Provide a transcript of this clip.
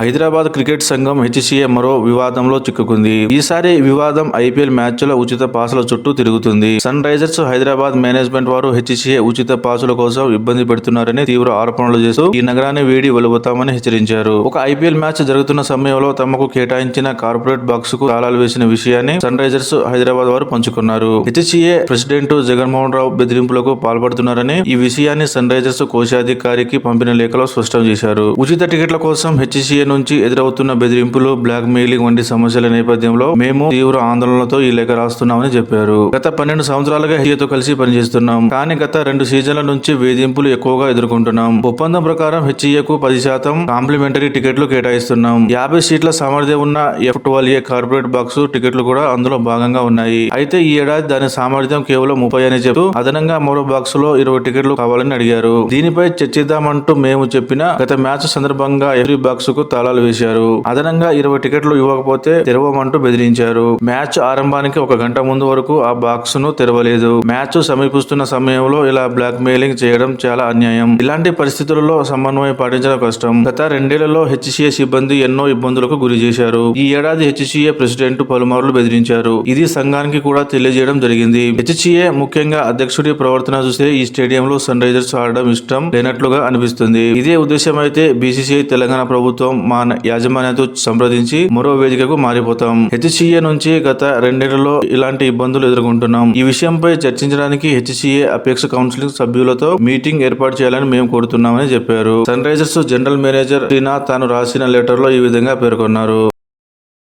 Hyderabad cricket సంఘం HCA మరో వివాదంలో చిక్కుకుంది. ఈసారి వివాదం ఐపీఎల్ మ్యాచ్ల ఉచిత పాసుల చుట్టూ తిరుగుతుంది. సన్ రైజర్స్ హైదరాబాద్ మేనేజ్మెంట్ వారు హెచ్సిఏ ఉచిత పాసుల కోసం ఇబ్బంది పెడుతున్నారని తీవ్ర ఆరోపణలు చేస్తూ ఈ నగరాన్ని వీడి వెలువతామని హెచ్చరించారు. ఒక ఐపీఎల్ మ్యాచ్ జరుగుతున్న సమయంలో తమకు కేటాయించిన కార్పొరేట్ బాక్స్ కు తాళాలు వేసిన విషయాన్ని సన్ రైజర్స్ హైదరాబాద్ వారు పంచుకున్నారు. హెచ్సిఏ ప్రెసిడెంట్ జగన్మోహన్ రావు బెదిరింపులకు పాల్పడుతున్నారని ఈ విషయాన్ని సన్ రైజర్స్ కోశాధికారికి పంపిన లేఖలో స్పష్టం చేశారు. ఉచిత టికెట్ల కోసం హెచ్సిఏ నుంచి ఎదురవుతున్న బెదిరింపులు, బ్లాక్ మెయిలింగ్ వంటి సమస్యల నేపథ్యంలో మేము తీవ్ర ఆందోళనలతో ఈ లేఖ రాస్తున్నామని చెప్పారు. గత 12 సంవత్సరాలుగా హెచ్సిఏతో కలిసి పనిచేస్తున్నాం. కానీ గత 2 సీజన్ల నుంచి వేధింపులు ఎక్కువగా ఎదుర్కొంటున్నాం. ఒప్పందం ప్రకారం హెచ్సిఏకు 10% కాంప్లిమెంటరీ టికెట్లు కేటాయిస్తున్నాం. 50 సీట్ల సామర్థ్యం ఉన్న F12A కార్పొరేట్ బాక్స్ టికెట్లు కూడా అందులో భాగంగా ఉన్నాయి. అయితే ఈ ఏడాది దాని సామర్థ్యం కేవలం 30 అని చెబుతూ అదనంగా మరో బాక్స్ లో 20 టికెట్లు కావాలని అడిగారు. దీనిపై చర్చిద్దామంటూ మేము చెప్పిన గత మ్యాచ్ సందర్భంగా ఎవ్రీ బాక్స్ కు తాళాలు వేశారు. అదనంగా 20 టికెట్లు ఇవ్వకపోతే తెరవమంటూ బెదిరించారు. మ్యాచ్ ఆరంభానికి 1 గంట ముందు వరకు ఆ బాక్స్ ను తెరవలేదు. మ్యాచ్ సమీపిస్తున్న సమయంలో ఇలా బ్లాక్ మెయిలింగ్ చేయడం చాలా అన్యాయం. ఇలాంటి పరిస్థితులలో సమన్వయం పాటించడం కష్టం. గత 2 ఏళ్లలో హెచ్సిఏ సిబ్బంది ఎన్నో ఇబ్బందులకు గురి చేశారు. ఈ ఏడాది హెచ్సిఏ ప్రెసిడెంట్ పలుమార్లు బెదిరించారు. ఇది సంఘానికి కూడా తెలియజేయడం జరిగింది. హెచ్సిఏ ముఖ్యంగా అధ్యక్షుడి ప్రవర్తన చూస్తే ఈ స్టేడియంలో సన్ రైజర్స్ ఆడడం ఇష్టం లేనట్లుగా అనిపిస్తుంది. ఇదే ఉద్దేశం అయితే బీసీసీఐ తెలంగాణ ప్రభుత్వం మా యాజమాన్యంతో సంప్రదించి మరో వేదికకు మారిపోతాం. హెచ్సిఏ నుంచి గత 2 ఏళ్లలో ఇలాంటి ఇబ్బందులు ఎదుర్కొంటున్నాం. ఈ విషయంపై చర్చించడానికి హెచ్సిఏ అపెక్స్ కౌన్సిల్ సభ్యులతో మీటింగ్ ఏర్పాటు చేయాలని మేము కోరుతున్నామని చెప్పారు. సన్ రైజర్స్ జనరల్ మేనేజర్ టీనా తాను రాసిన లెటర్ లో ఈ విధంగా పేర్కొన్నారు.